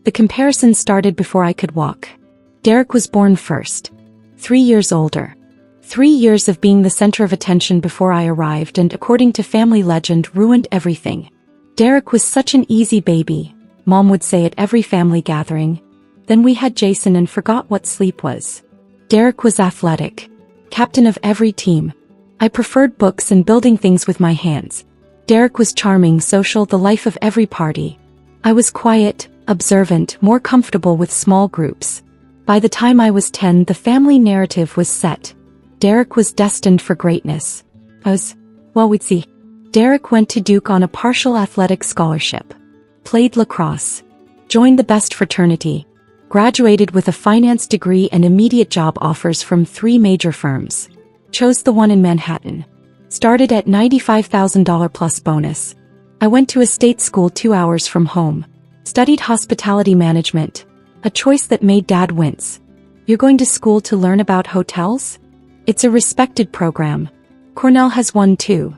The comparison started before I could walk. Derek was born first. 3 years older. 3 years of being the center of attention before I arrived and, according to family legend, ruined everything. Derek was such an easy baby, Mom would say at every family gathering. Then we had Jason and forgot what sleep was. Derek was athletic. Captain of every team. I preferred books and building things with my hands. Derek was charming, social, the life of every party. I was quiet, observant, more comfortable with small groups. By the time I was 10, the family narrative was set. Derek was destined for greatness. We'd see. Derek went to Duke on a partial athletic scholarship. Played lacrosse. Joined the best fraternity. Graduated with a finance degree and immediate job offers from 3 major firms. Chose the one in Manhattan. Started at $95,000 plus bonus. I went to a state school 2 hours from home. Studied hospitality management. A choice that made Dad wince. You're going to school to learn about hotels? It's a respected program. Cornell has one too.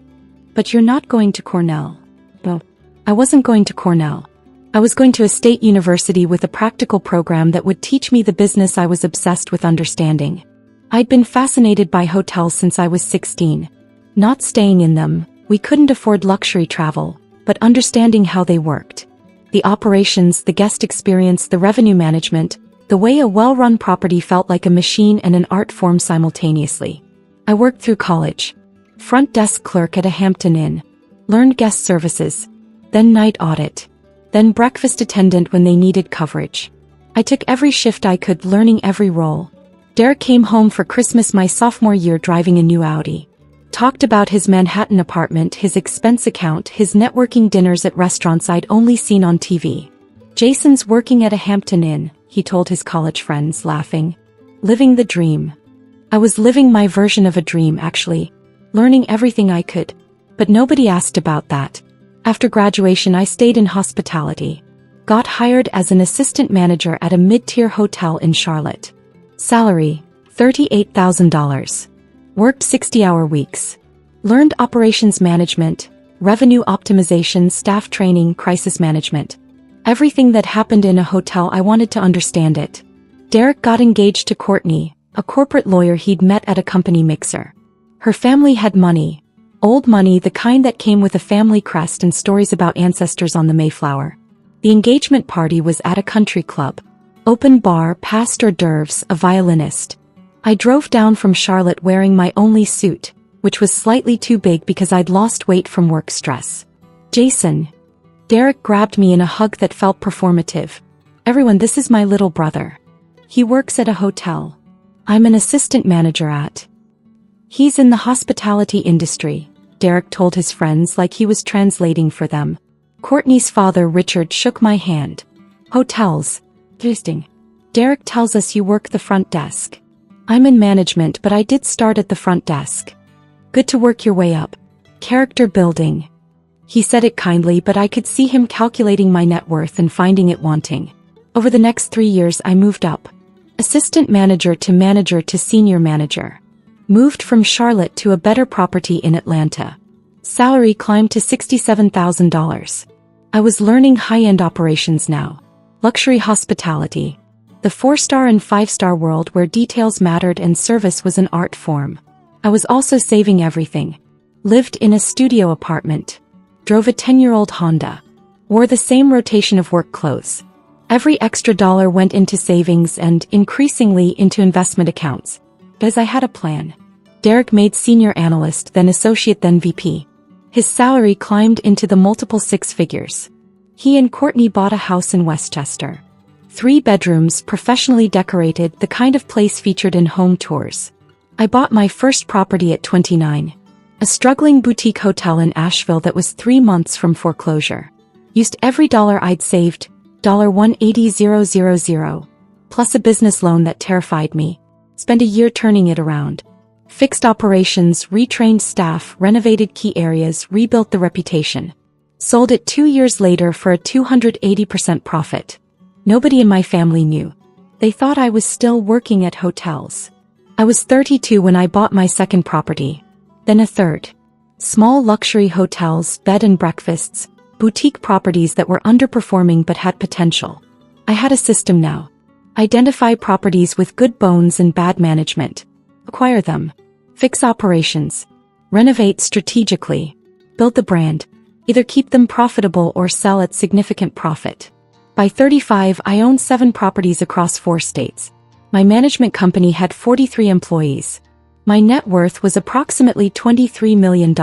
But you're not going to Cornell. No, I wasn't going to Cornell. I was going to a state university with a practical program that would teach me the business I was obsessed with understanding. I'd been fascinated by hotels since I was 16. Not staying in them, we couldn't afford luxury travel, but understanding how they worked. The operations, the guest experience, the revenue management, the way a well-run property felt like a machine and an art form simultaneously. I worked through college. Front desk clerk at a Hampton Inn. Learned guest services. Then night audit. Then breakfast attendant when they needed coverage. I took every shift I could, learning every role. Derek came home for Christmas my sophomore year driving a new Audi. Talked about his Manhattan apartment, his expense account, his networking dinners at restaurants I'd only seen on TV. Jason's working at a Hampton Inn, he told his college friends, laughing. Living the dream. I was living my version of a dream, actually. Learning everything I could. But nobody asked about that. After graduation I stayed in hospitality. Got hired as an assistant manager at a mid-tier hotel in Charlotte. Salary, $38,000. Worked 60-hour weeks. Learned operations management, revenue optimization, staff training, crisis management. Everything that happened in a hotel, I wanted to understand it. Derek got engaged to Courtney, a corporate lawyer he'd met at a company mixer. Her family had money. Old money, the kind that came with a family crest and stories about ancestors on the Mayflower. The engagement party was at a country club. Open bar, past hors d'oeuvres, a violinist. I drove down from Charlotte wearing my only suit, which was slightly too big because I'd lost weight from work stress. Jason. Derek grabbed me in a hug that felt performative. Everyone, this is my little brother. He works at a hotel. I'm an assistant manager at. He's in the hospitality industry, Derek told his friends like he was translating for them. Courtney's father, Richard, shook my hand. Hotels. Interesting. Derek tells us you work the front desk. I'm in management, but I did start at the front desk. Good to work your way up. Character building. He said it kindly, but I could see him calculating my net worth and finding it wanting. Over the next 3 years I moved up. Assistant manager to senior manager. Moved from Charlotte to a better property in Atlanta. Salary climbed to $67,000. I was learning high-end operations now. Luxury hospitality. The 4-star and 5-star world where details mattered and service was an art form. I was also saving everything. Lived in a studio apartment. Drove a 10-year-old Honda. Wore the same rotation of work clothes. Every extra dollar went into savings and, increasingly, into investment accounts. Because I had a plan. Derek made senior analyst, then associate, then VP. His salary climbed into the multiple 6 figures. He and Courtney bought a house in Westchester. 3 bedrooms, professionally decorated, the kind of place featured in home tours. I bought my first property at 29. A struggling boutique hotel in Asheville that was 3 months from foreclosure. Used every dollar I'd saved, $180,000, plus a business loan that terrified me. Spent a year turning it around. Fixed operations, retrained staff, renovated key areas, rebuilt the reputation. Sold it 2 years later for a 280% profit. Nobody in my family knew. They thought I was still working at hotels. I was 32 when I bought my second property. Then a third. Small luxury hotels, bed and breakfasts, boutique properties that were underperforming but had potential. I had a system now. Identify properties with good bones and bad management. Acquire them. Fix operations. Renovate strategically. Build the brand. Either keep them profitable or sell at significant profit. By 35, I owned 7 properties across 4 states. My management company had 43 employees. My net worth was approximately $23 million.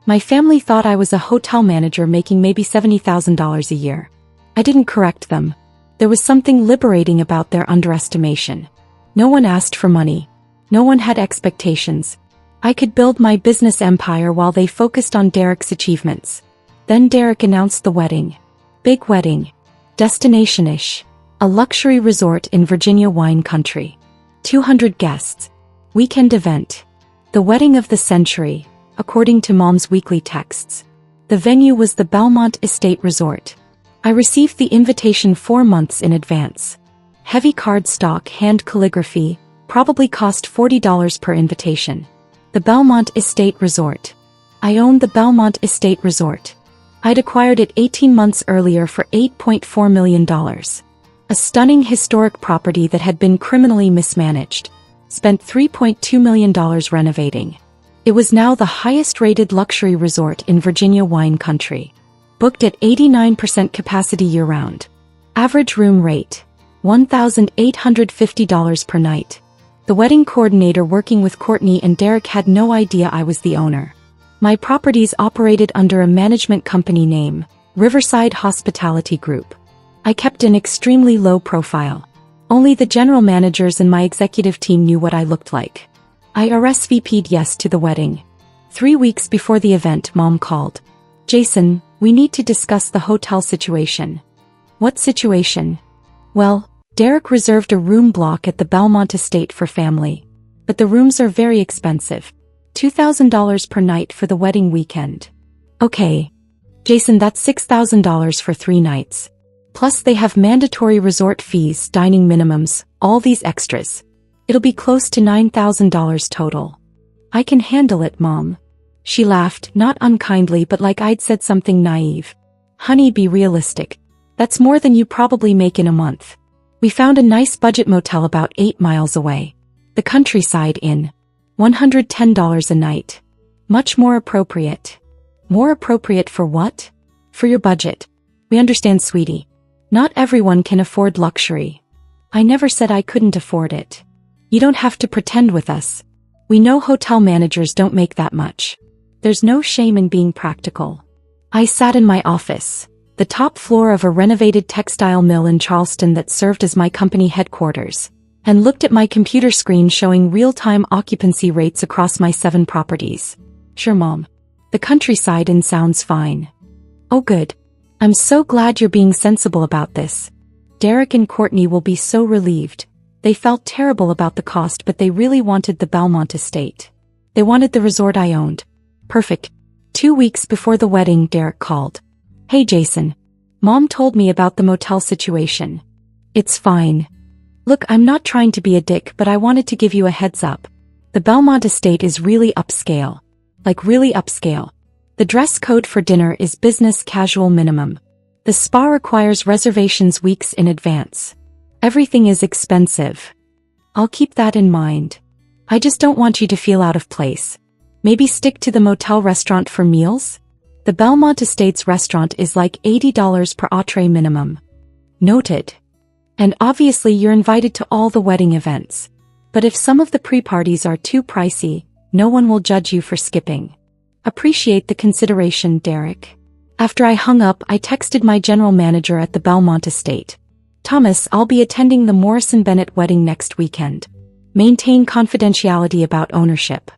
My family thought I was a hotel manager making maybe $70,000 a year. I didn't correct them. There was something liberating about their underestimation. No one asked for money. No one had expectations. I could build my business empire while they focused on Derek's achievements. Then Derek announced the wedding. Big wedding. Destination-ish. A luxury resort in Virginia wine country. 200 guests. Weekend event. The wedding of the century, according to Mom's weekly texts. The venue was the Belmont Estate Resort. I received the invitation 4 months in advance. Heavy cardstock hand calligraphy, probably cost $40 per invitation. The Belmont Estate Resort. I owned the Belmont Estate Resort. I'd acquired it 18 months earlier for $8.4 million. A stunning historic property that had been criminally mismanaged. Spent $3.2 million renovating. It was now the highest-rated luxury resort in Virginia wine country. Booked at 89% capacity year-round. Average room rate, $1,850 per night. The wedding coordinator working with Courtney and Derek had no idea I was the owner. My properties operated under a management company name, Riverside Hospitality Group. I kept an extremely low profile. Only the general managers and my executive team knew what I looked like. I RSVP'd yes to the wedding. 3 weeks before the event, Mom called. Jason, we need to discuss the hotel situation. What situation? Well, Derek reserved a room block at the Belmont Estate for family. But the rooms are very expensive. $2,000 per night for the wedding weekend. Okay. Jason, that's $6,000 for 3 nights. Plus they have mandatory resort fees, dining minimums, all these extras. It'll be close to $9,000 total. I can handle it, Mom. She laughed, not unkindly but like I'd said something naive. Honey, be realistic. That's more than you probably make in a month. We found a nice budget motel about 8 miles away. The Countryside Inn. $110 a night. Much more appropriate. More appropriate for what? For your budget. We understand, sweetie. Not everyone can afford luxury. I never said I couldn't afford it. You don't have to pretend with us. We know hotel managers don't make that much. There's no shame in being practical. I sat in my office, the top floor of a renovated textile mill in Charleston that served as my company headquarters, and looked at my computer screen showing real-time occupancy rates across my 7 properties. Sure, Mom. The Countryside Inn sounds fine. Oh good. I'm so glad you're being sensible about this. Derek and Courtney will be so relieved. They felt terrible about the cost, but they really wanted the Belmont Estate. They wanted the resort I owned. Perfect. 2 weeks before the wedding, Derek called. Hey Jason. Mom told me about the motel situation. It's fine. Look, I'm not trying to be a dick, but I wanted to give you a heads up. The Belmont Estate is really upscale. Like really upscale. The dress code for dinner is business casual minimum. The spa requires reservations weeks in advance. Everything is expensive. I'll keep that in mind. I just don't want you to feel out of place. Maybe stick to the motel restaurant for meals? The Belmont Estates restaurant is like $80 per entree minimum. Noted. And obviously you're invited to all the wedding events. But if some of the pre-parties are too pricey, no one will judge you for skipping. Appreciate the consideration, Derek. After I hung up, I texted my general manager at the Belmont Estate. Thomas, I'll be attending the Morrison Bennett wedding next weekend. Maintain confidentiality about ownership.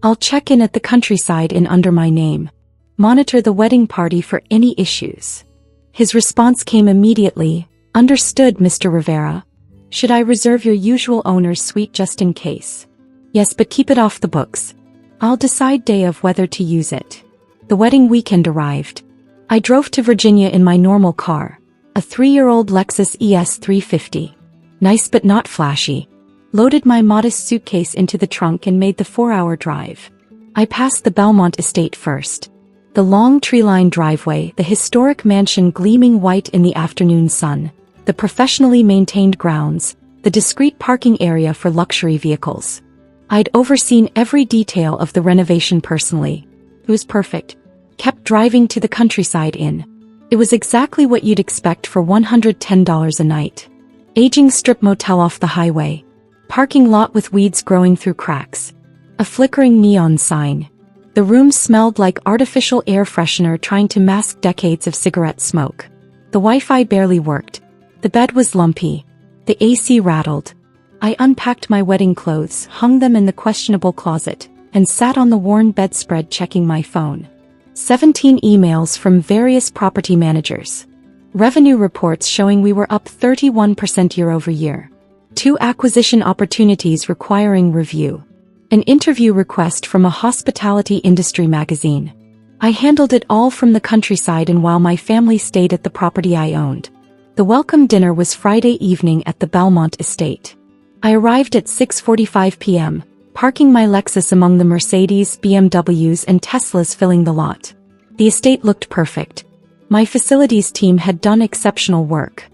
I'll check in at the Countryside Inn under my name. Monitor the wedding party for any issues. His response came immediately. Understood, Mr. Rivera. Should I reserve your usual owner's suite just in case? Yes, but keep it off the books. I'll decide day of whether to use it. The wedding weekend arrived. I drove to Virginia in my normal car, a 3-year-old Lexus ES 350. Nice but not flashy. Loaded my modest suitcase into the trunk and made the 4-hour drive. I passed the Belmont Estate first. The long tree-lined driveway, the historic mansion gleaming white in the afternoon sun. the professionally maintained grounds, the discreet parking area for luxury vehicles. I'd overseen every detail of the renovation personally. It was perfect. Kept driving to the Countryside Inn. It was exactly what you'd expect for $110 a night. Aging strip motel off the highway. Parking lot with weeds growing through cracks. A flickering neon sign. The room smelled like artificial air freshener trying to mask decades of cigarette smoke. The Wi-Fi barely worked. The bed was lumpy. The AC rattled. I unpacked my wedding clothes, hung them in the questionable closet, and sat on the worn bedspread checking my phone. 17 emails from various property managers. Revenue reports showing we were up 31% year-over-year. 2 acquisition opportunities requiring review. An interview request from a hospitality industry magazine. I handled it all from the countryside, and while my family stayed at the property I owned. The welcome dinner was Friday evening at the Belmont estate. I arrived at 6:45 p.m., parking my Lexus among the Mercedes, BMWs and Teslas filling the lot. The estate looked perfect. My facilities team had done exceptional work.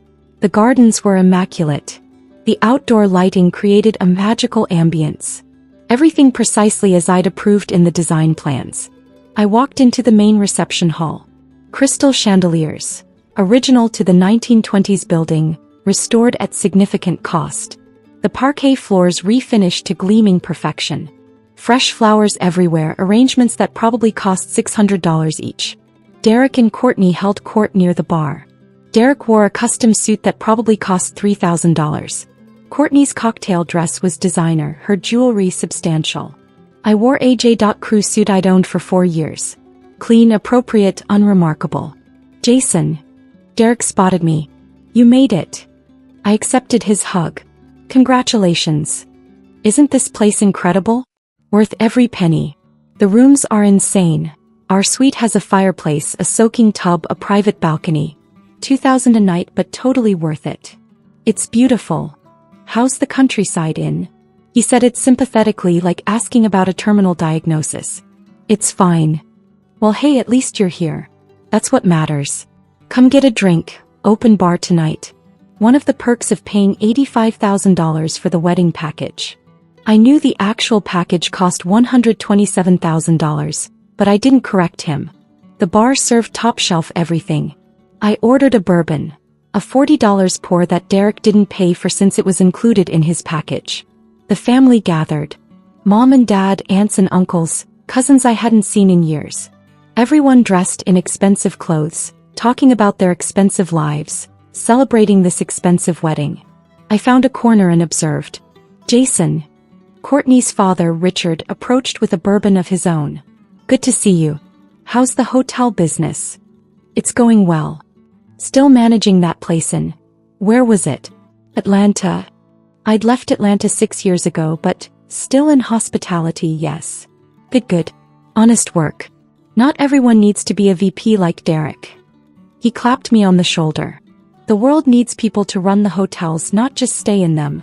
The gardens were immaculate. The outdoor lighting created a magical ambience. Everything precisely as I'd approved in the design plans. I walked into the main reception hall. Crystal chandeliers. Original to the 1920s building, restored at significant cost. The parquet floors refinished to gleaming perfection. Fresh flowers everywhere, arrangements that probably cost $600 each. Derek and Courtney held court near the bar. Derek wore a custom suit that probably cost $3,000. Courtney's cocktail dress was designer, her jewelry substantial. I wore a J.Crew suit I'd owned for 4 years. Clean, appropriate, unremarkable. Jason. Derek spotted me. You made it. I accepted his hug. Congratulations. Isn't this place incredible? Worth every penny. The rooms are insane. Our suite has a fireplace, a soaking tub, a private balcony. $2,000 a night, but totally worth it. It's beautiful. How's the Countryside Inn? He said it sympathetically, like asking about a terminal diagnosis. It's fine. Well, hey, at least you're here. That's what matters. Come get a drink, open bar tonight. One of the perks of paying $85,000 for the wedding package. I knew the actual package cost $127,000, but I didn't correct him. The bar served top-shelf everything. I ordered a bourbon, a $40 pour that Derek didn't pay for since it was included in his package. The family gathered. Mom and dad, aunts and uncles, cousins I hadn't seen in years. Everyone dressed in expensive clothes, talking about their expensive lives, celebrating this expensive wedding. I found a corner and observed. Jason. Courtney's father, Richard, approached with a bourbon of his own. Good to see you. How's the hotel business? It's going well. Still managing that place in. Where was it? Atlanta. I'd left Atlanta 6 years ago, but still in hospitality, yes. Good. Honest work. Not everyone needs to be a VP like Derek. He clapped me on the shoulder. The world needs people to run the hotels, not just stay in them.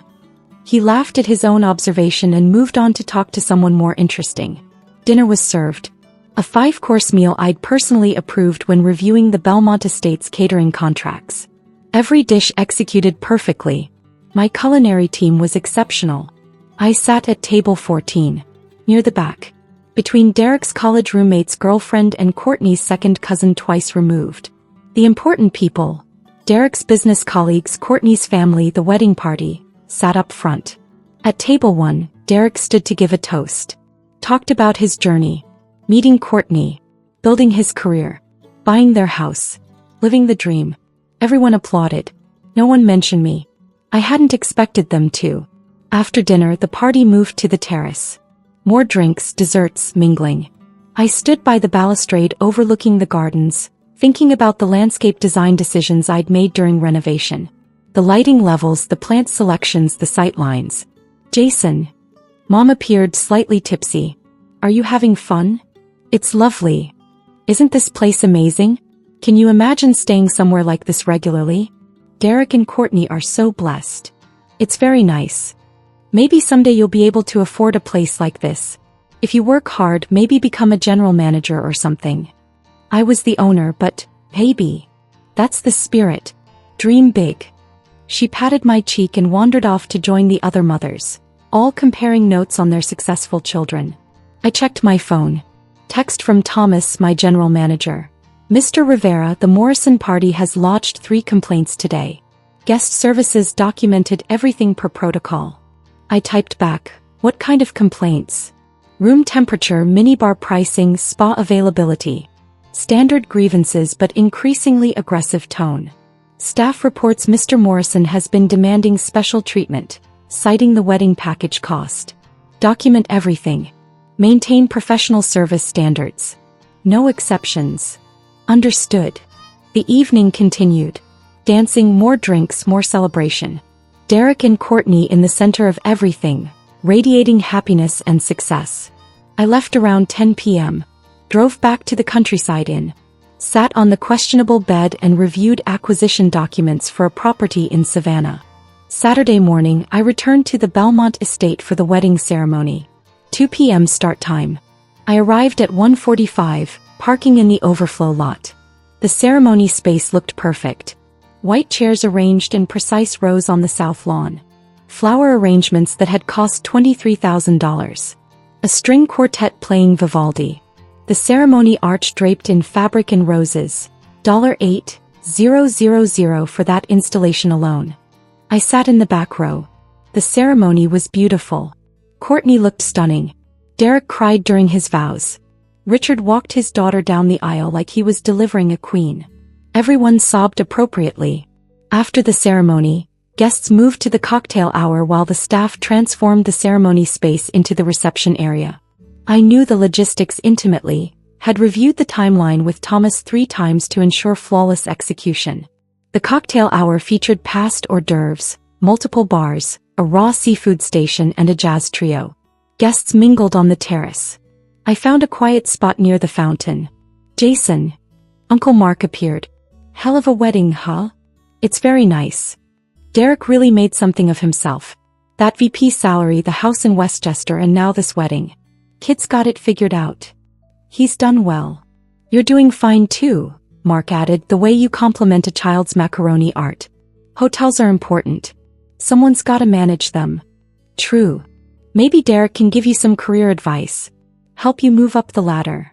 He laughed at his own observation and moved on to talk to someone more interesting. Dinner was served. A 5-course meal I'd personally approved when reviewing the Belmont Estate's catering contracts. Every dish executed perfectly. My culinary team was exceptional. I sat at table 14, near the back, between Derek's college roommate's girlfriend and Courtney's second cousin twice removed. The important people, Derek's business colleagues, Courtney's family, the wedding party, sat up front. At table 1, Derek stood to give a toast. Talked about his journey, meeting Courtney, building his career, buying their house, living the dream. Everyone applauded. No one mentioned me. I hadn't expected them to. After dinner, the party moved to the terrace. More drinks, desserts, mingling. I stood by the balustrade overlooking the gardens, thinking about the landscape design decisions I'd made during renovation. The lighting levels, the plant selections, the sight lines. Jason. Mom appeared slightly tipsy. Are you having fun? It's lovely. Isn't this place amazing? Can you imagine staying somewhere like this regularly? Derek and Courtney are so blessed. It's very nice. Maybe someday you'll be able to afford a place like this. If you work hard, maybe become a general manager or something. I was the owner, but, maybe. That's the spirit. Dream big. She patted my cheek and wandered off to join the other mothers, all comparing notes on their successful children. I checked my phone. Text from Thomas, my general manager. Mr. Rivera, the Morrison party has lodged 3 complaints today. Guest services documented everything per protocol. I typed back, what kind of complaints? Room temperature, minibar pricing, spa availability. Standard grievances but increasingly aggressive tone. Staff reports Mr. Morrison has been demanding special treatment, citing the wedding package cost. Document everything. Maintain professional service standards. No exceptions. Understood. The evening continued. Dancing, more drinks, more celebration. Derek and Courtney in the center of everything, radiating happiness and success. I left around 10 p.m., drove back to the Countryside Inn, sat on the questionable bed and reviewed acquisition documents for a property in Savannah. Saturday morning, I returned to the Belmont estate for the wedding ceremony. 2 p.m. start time. I arrived at 1:45, parking in the overflow lot. The ceremony space looked perfect. White chairs arranged in precise rows on the south lawn. Flower arrangements that had cost $23,000. A string quartet playing Vivaldi. The ceremony arch draped in fabric and roses. $8,000 for that installation alone. I sat in the back row. The ceremony was beautiful. Courtney looked stunning. Derek cried during his vows. Richard walked his daughter down the aisle like he was delivering a queen. Everyone sobbed appropriately. After the ceremony, guests moved to the cocktail hour while the staff transformed the ceremony space into the reception area. I knew the logistics intimately, had reviewed the timeline with Thomas 3 times to ensure flawless execution. The cocktail hour featured past hors d'oeuvres, multiple bars, a raw seafood station and a jazz trio. Guests mingled on the terrace. I found a quiet spot near the fountain. Jason. Uncle Mark appeared. Hell of a wedding, huh? It's very nice. Derek really made something of himself. That VP salary, the house in Westchester, and now this wedding. Kid's got it figured out. He's done well. You're doing fine too, Mark added, the way you compliment a child's macaroni art. Hotels are important. Someone's gotta manage them. True. Maybe Derek can give you some career advice. Help you move up the ladder.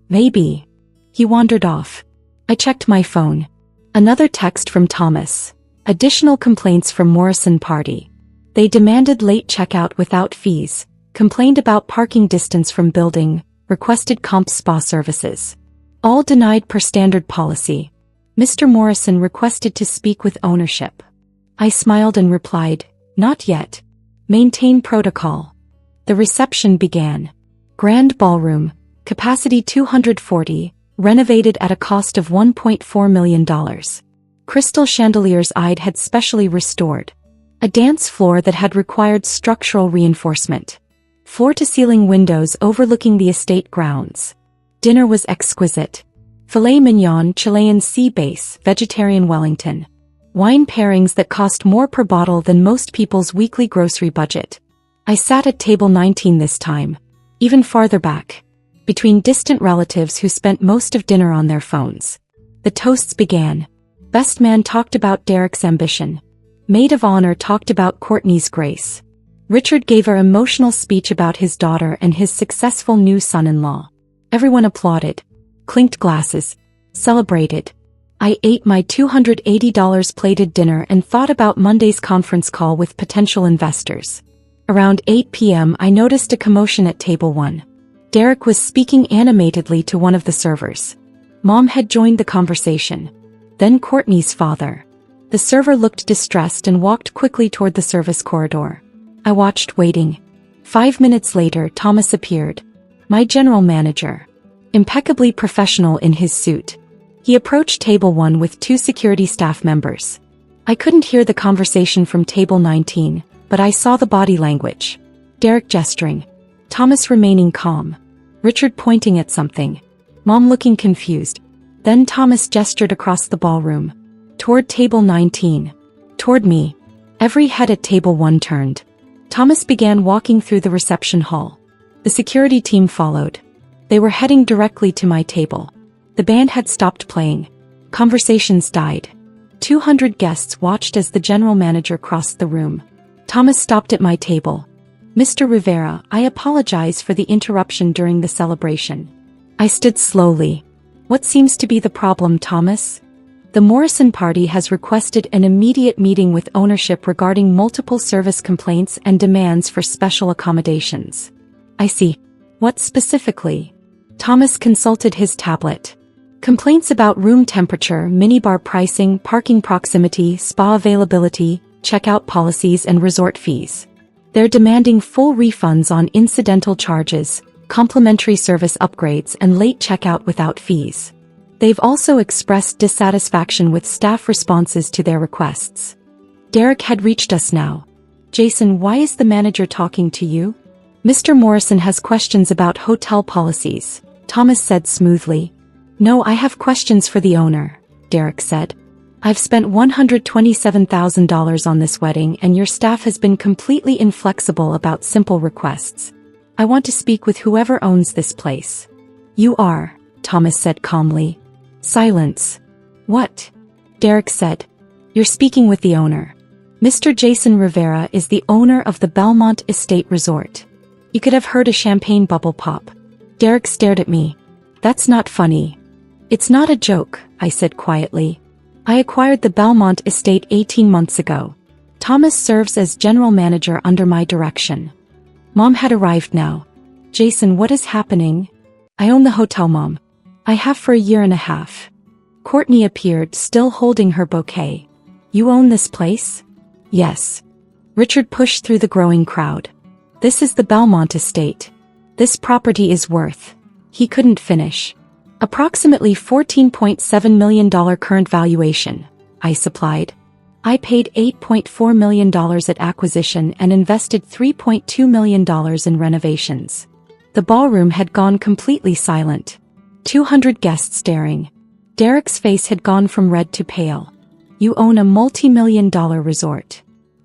Maybe. He wandered off. I checked my phone. Another text from Thomas. Additional complaints from Morrison party. They demanded late checkout without fees, complained about parking distance from building, requested comp spa services. All denied per standard policy. Mr. Morrison requested to speak with ownership. I smiled and replied, not yet. Maintain protocol. The reception began. Grand ballroom, capacity 240, renovated at a cost of $1.4 million. Crystal chandeliers I'd had specially restored. A dance floor that had required structural reinforcement. Floor-to-ceiling windows overlooking the estate grounds. Dinner was exquisite. Filet mignon, Chilean sea base, vegetarian Wellington. Wine pairings that cost more per bottle than most people's weekly grocery budget. I sat at table 19 this time. Even farther back. Between distant relatives who spent most of dinner on their phones. The toasts began. Best man talked about Derek's ambition. Maid of honor talked about Courtney's grace. Richard gave an emotional speech about his daughter and his successful new son-in-law. Everyone applauded. Clinked glasses. Celebrated. I ate my $280 plated dinner and thought about Monday's conference call with potential investors. Around 8 p.m. I noticed a commotion at table 1. Derek was speaking animatedly to one of the servers. Mom had joined the conversation. Then Courtney's father. The server looked distressed and walked quickly toward the service corridor. I watched, waiting. 5 minutes later, Thomas appeared. My general manager. Impeccably professional in his suit. He approached table 1 with 2 security staff members. I couldn't hear the conversation from table 19, but I saw the body language. Derek gesturing. Thomas remaining calm. Richard pointing at something. Mom looking confused. Then Thomas gestured across the ballroom. Toward table 19. Toward me. Every head at table 1 turned. Thomas began walking through the reception hall. The security team followed. They were heading directly to my table. The band had stopped playing. Conversations died. 200 guests watched as the general manager crossed the room. Thomas stopped at my table. "Mr. Rivera, I apologize for the interruption during the celebration." I stood slowly. "What seems to be the problem, Thomas?" "The Morrison party has requested an immediate meeting with ownership regarding multiple service complaints and demands for special accommodations." "I see. What specifically?" Thomas consulted his tablet. "Complaints about room temperature, minibar pricing, parking proximity, spa availability, checkout policies and resort fees. They're demanding full refunds on incidental charges, complimentary service upgrades and late checkout without fees. They've also expressed dissatisfaction with staff responses to their requests." Derek had reached us now. "Jason, why is the manager talking to you?" "Mr. Morrison has questions about hotel policies," Thomas said smoothly. "No, I have questions for the owner," Derek said. "I've spent $127,000 on this wedding and your staff has been completely inflexible about simple requests. I want to speak with whoever owns this place." "You are," Thomas said calmly. Silence. "What?" Derek said. "You're speaking with the owner. Mr. Jason Rivera is the owner of the Belmont Estate Resort." You could have heard a champagne bubble pop. Derek stared at me. "That's not funny." "It's not a joke," I said quietly. "I acquired the Belmont Estate 18 months ago. Thomas serves as general manager under my direction." Mom had arrived now. "Jason, what is happening?" "I own the hotel, Mom. I have for a year and a half." Courtney appeared, still holding her bouquet. "You own this place?" "Yes." Richard pushed through the growing crowd. "This is the Belmont Estate. This property is worth..." He couldn't finish. "Approximately $14.7 million current valuation," I supplied. "I paid $8.4 million at acquisition and invested $3.2 million in renovations." The ballroom had gone completely silent. 200 guests staring. Derek's face had gone from red to pale. "You own a multi-million-dollar resort."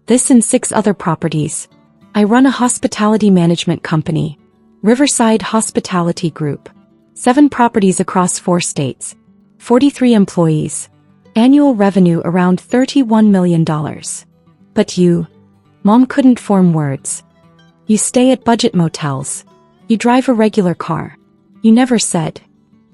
"This and 6 other properties. I run a hospitality management company, Riverside Hospitality Group. 7 properties across 4 states. 43 employees. Annual revenue around $31 million. But you..." Mom couldn't form words. "You stay at budget motels. You drive a regular car. You never said."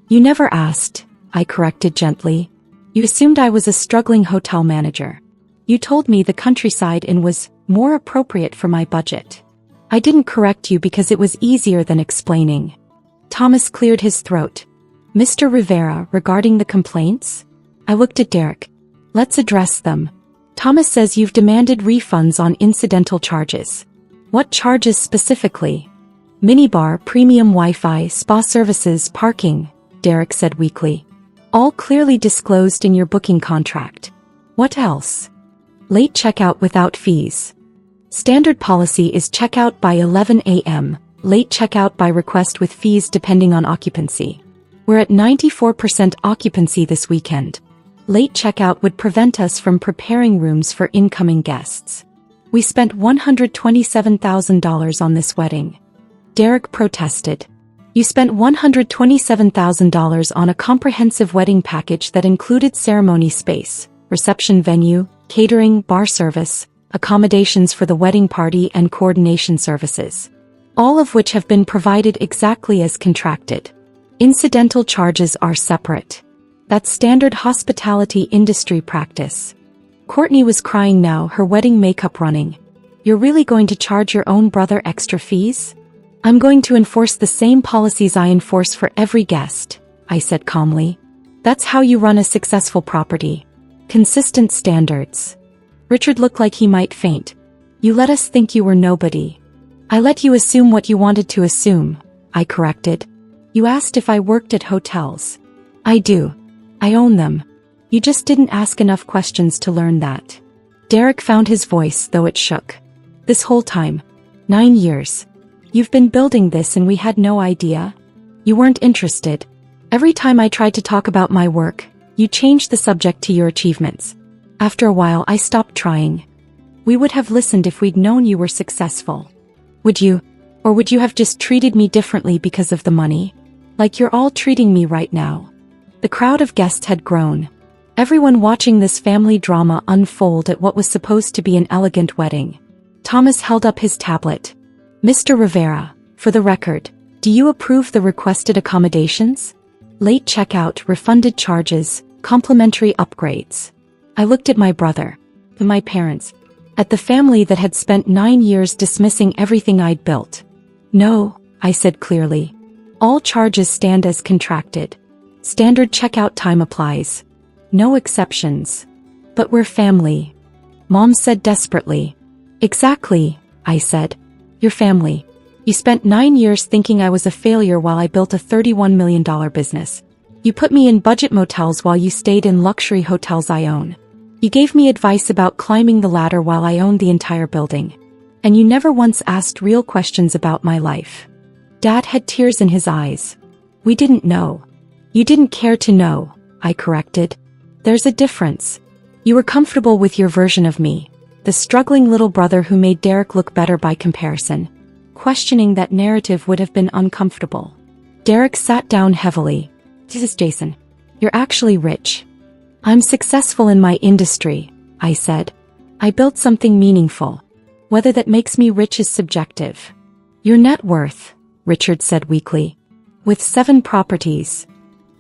"You never asked," I corrected gently. "You assumed I was a struggling hotel manager. You told me the countryside inn was more appropriate for my budget. I didn't correct you because it was easier than explaining." Thomas cleared his throat. "Mr. Rivera, regarding the complaints?" I looked at Derek. "Let's address them. Thomas says you've demanded refunds on incidental charges." "What charges specifically?" "Minibar, premium Wi-Fi, spa services, parking," Derek said weakly. "All clearly disclosed in your booking contract." "What else?" "Late checkout without fees. Standard policy is checkout by 11 a.m., late checkout by request with fees depending on occupancy. We're at 94% occupancy this weekend. Late checkout would prevent us from preparing rooms for incoming guests. We spent $127,000 on this wedding." Derek protested. "You spent $127,000 on a comprehensive wedding package that included ceremony space, reception venue, catering, bar service, accommodations for the wedding party and coordination services. All of which have been provided exactly as contracted. Incidental charges are separate. That's standard hospitality industry practice." Courtney was crying now, her wedding makeup running. "You're really going to charge your own brother extra fees?" "I'm going to enforce the same policies I enforce for every guest," I said calmly. "That's how you run a successful property. Consistent standards." Richard looked like he might faint. "You let us think you were nobody." "I let you assume what you wanted to assume," I corrected. "You asked if I worked at hotels. I do. I own them. You just didn't ask enough questions to learn that." Derek found his voice, though it shook. "This whole time. 9 years. You've been building this and we had no idea? You weren't interested. Every time I tried to talk about my work, you changed the subject to your achievements. After a while I stopped trying. We would have listened if we'd known you were successful. Would you? Or would you have just treated me differently because of the money? Like you're all treating me right now." The crowd of guests had grown. Everyone watching this family drama unfold at what was supposed to be an elegant wedding. Thomas held up his tablet. Mr. Rivera, for the record, do you approve the requested accommodations? Late checkout, refunded charges, complimentary upgrades. I looked at my brother, at my parents, at the family that had spent 9 years dismissing everything I'd built. No, I said clearly. All charges stand as contracted. Standard checkout time applies. No exceptions. But we're family. Mom said desperately. Exactly, I said. Your family. You spent 9 years thinking I was a failure while I built a $31 million business. You put me in budget motels while you stayed in luxury hotels I own. You gave me advice about climbing the ladder while I owned the entire building. And you never once asked real questions about my life. Dad had tears in his eyes. We didn't know. You didn't care to know, I corrected. There's a difference. You were comfortable with your version of me, the struggling little brother who made Derek look better by comparison. Questioning that narrative would have been uncomfortable. Derek sat down heavily. Jesus, Jason, you're actually rich. I'm successful in my industry, I said. I built something meaningful. Whether that makes me rich is subjective. Your net worth, Richard said weakly, with 7 properties,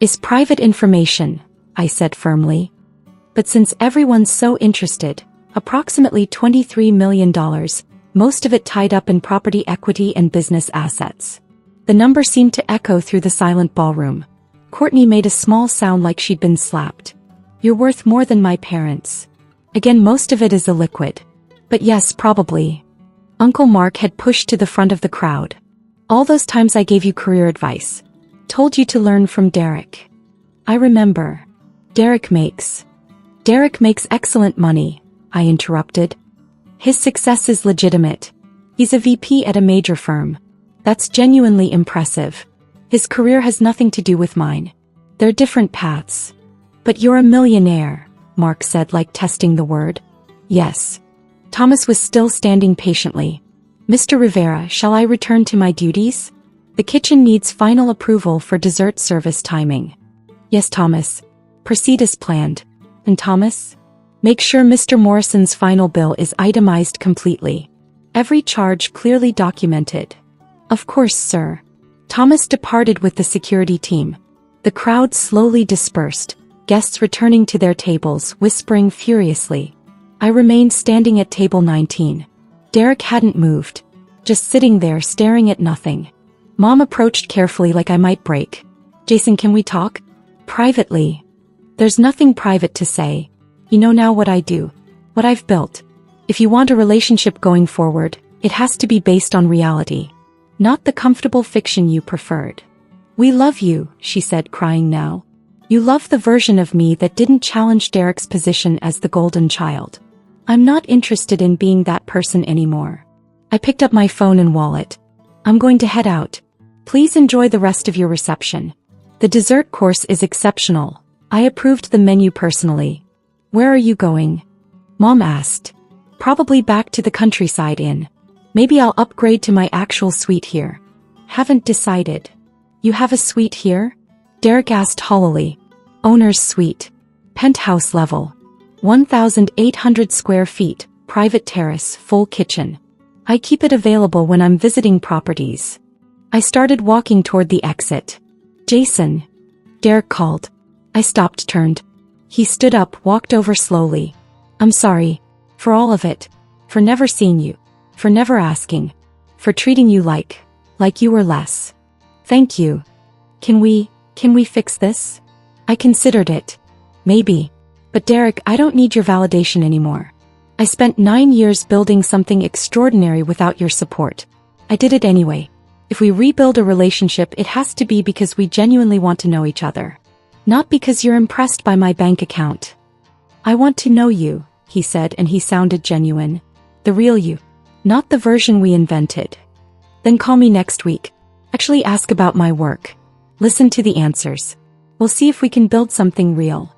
is private information, I said firmly. But since everyone's so interested, approximately $23 million, most of it tied up in property equity and business assets. The number seemed to echo through the silent ballroom. Courtney made a small sound like she'd been slapped. You're worth more than my parents. Again, most of it is illiquid. But yes, probably. Uncle Mark had pushed to the front of the crowd. All those times I gave you career advice. Told you to learn from Derek. I remember. Derek makes excellent money, I interrupted. His success is legitimate. He's a VP at a major firm. That's genuinely impressive. His career has nothing to do with mine. They're different paths. But you're a millionaire, Mark said, like testing the word. Yes. Thomas was still standing patiently. Mr. Rivera, shall I return to my duties? The kitchen needs final approval for dessert service timing. Yes, Thomas. Proceed as planned. And Thomas? Make sure Mr. Morrison's final bill is itemized completely. Every charge clearly documented. Of course, sir. Thomas departed with the security team. The crowd slowly dispersed, guests returning to their tables, whispering furiously. I remained standing at table 19. Derek hadn't moved, just sitting there staring at nothing. Mom approached carefully like I might break. Jason, can we talk? Privately. There's nothing private to say. You know now what I do, what I've built. If you want a relationship going forward, it has to be based on reality, not the comfortable fiction you preferred. We love you, she said, crying now. You love the version of me that didn't challenge Derek's position as the golden child. I'm not interested in being that person anymore. I picked up my phone and wallet. I'm going to head out. Please enjoy the rest of your reception. The dessert course is exceptional. I approved the menu personally. Where are you going? Mom asked. Probably back to the countryside inn. Maybe I'll upgrade to my actual suite here. Haven't decided. You have a suite here? Derek asked hollowly. Owner's suite. Penthouse level. 1,800 square feet, private terrace, full kitchen. I keep it available when I'm visiting properties. I started walking toward the exit. Jason. Derek called. I stopped, turned. He stood up, walked over slowly. I'm sorry. For all of it. For never seeing you. For never asking. For treating you like you were less. Thank you. Can we fix this? I considered it. Maybe. But Derek, I don't need your validation anymore. I spent 9 years building something extraordinary without your support. I did it anyway. If we rebuild a relationship, it has to be because we genuinely want to know each other. Not because you're impressed by my bank account. I want to know you, he said, and he sounded genuine. The real you. Not the version we invented. Then call me next week. Actually ask about my work. Listen to the answers. We'll see if we can build something real.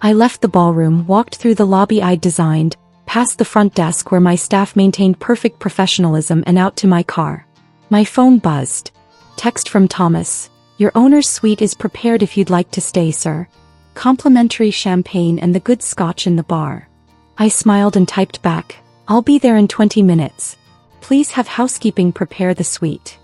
I left the ballroom, walked through the lobby I'd designed, past the front desk where my staff maintained perfect professionalism, and out to my car. My phone buzzed. Text from Thomas. Your owner's suite is prepared if you'd like to stay, sir. complimentary champagne and the good scotch in the bar. I smiled and typed back, "I'll be there in 20 minutes. Please have housekeeping prepare the suite."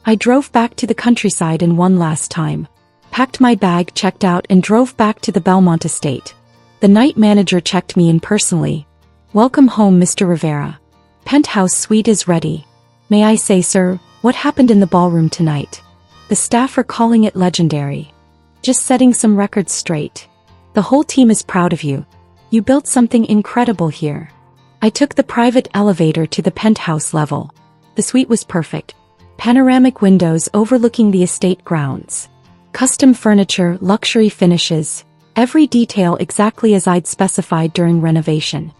I drove back to the countryside in one last time, packed my bag, checked out, and drove back to the Belmont estate. The night manager checked me in personally. "Welcome home, Mr. Rivera. Penthouse suite is ready." "May I say, sir, what happened in the ballroom tonight? The staff are calling it legendary." "Just setting some records straight. The whole team is proud of you. You built something incredible here." I took the private elevator to the penthouse level. The suite was perfect. Panoramic windows overlooking the estate grounds. Custom furniture, luxury finishes, every detail exactly as I'd specified during renovation.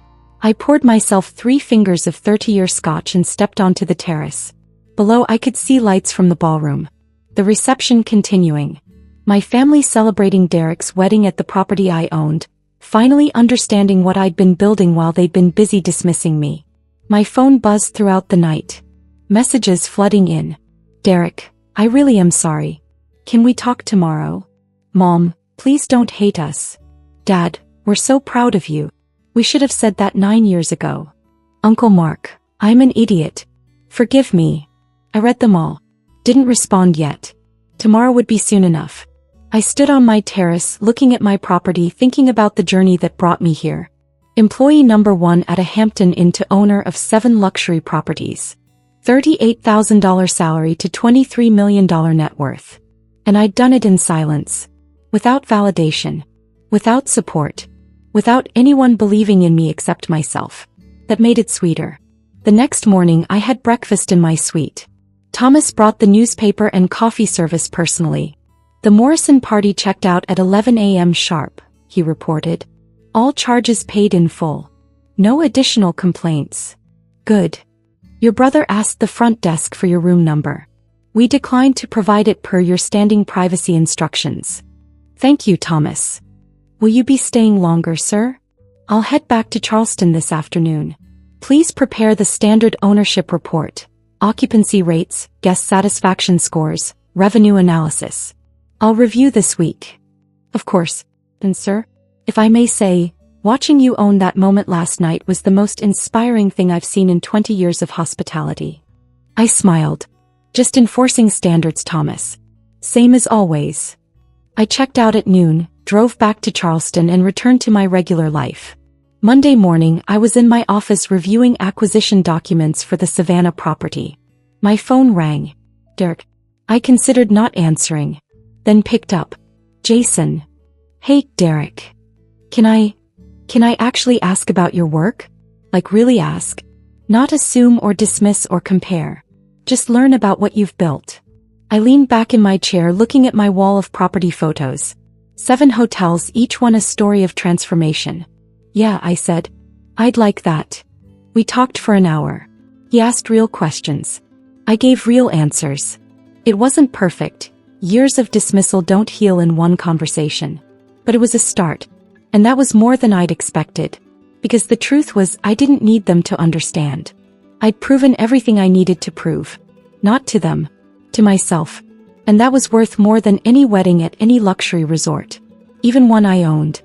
I poured myself 3 fingers of 30-year scotch and stepped onto the terrace. Below I could see lights from the ballroom. The reception continuing. My family celebrating Derek's wedding at the property I owned, finally understanding what I'd been building while they'd been busy dismissing me. My phone buzzed throughout the night. Messages flooding in. "Derek, I really am sorry. Can we talk tomorrow? Mom, please don't hate us. Dad, we're so proud of you. We should have said that 9 years ago. Uncle Mark, I'm an idiot. Forgive me." I read them all. Didn't respond yet. Tomorrow would be soon enough. I stood on my terrace looking at my property, thinking about the journey that brought me here. Employee number 1 at a Hampton Inn to owner of 7 luxury properties. $38,000 salary to $23 million net worth. And I'd done it in silence. Without validation. Without support. Without anyone believing in me except myself. That made it sweeter. The next morning I had breakfast in my suite. Thomas brought the newspaper and coffee service personally. "The Morrison party checked out at 11 a.m. sharp," he reported. "All charges paid in full. No additional complaints." "Good. Your brother asked the front desk for your room number. We declined to provide it per your standing privacy instructions." "Thank you, Thomas. Will you be staying longer, sir?" "I'll head back to Charleston this afternoon. Please prepare the standard ownership report, occupancy rates, guest satisfaction scores, revenue analysis. I'll review this week." "Of course. And sir, if I may say, watching you own that moment last night was the most inspiring thing I've seen in 20 years of hospitality." I smiled. "Just enforcing standards, Thomas. Same as always." I checked out at noon, drove back to Charleston and returned to my regular life. Monday morning I was in my office reviewing acquisition documents for the Savannah property. My phone rang. "Derek." I considered not answering, then picked up. "Jason." "Hey, Derek. Can I actually ask about your work? Like really ask? Not assume or dismiss or compare. Just learn about what you've built." I leaned back in my chair looking at my wall of property photos. 7 hotels, each one a story of transformation. "Yeah," I said. "I'd like that." We talked for an hour. He asked real questions. I gave real answers. It wasn't perfect. Years of dismissal don't heal in one conversation. But it was a start. And that was more than I'd expected. Because the truth was, I didn't need them to understand. I'd proven everything I needed to prove. Not to them. To myself. And that was worth more than any wedding at any luxury resort. Even one I owned.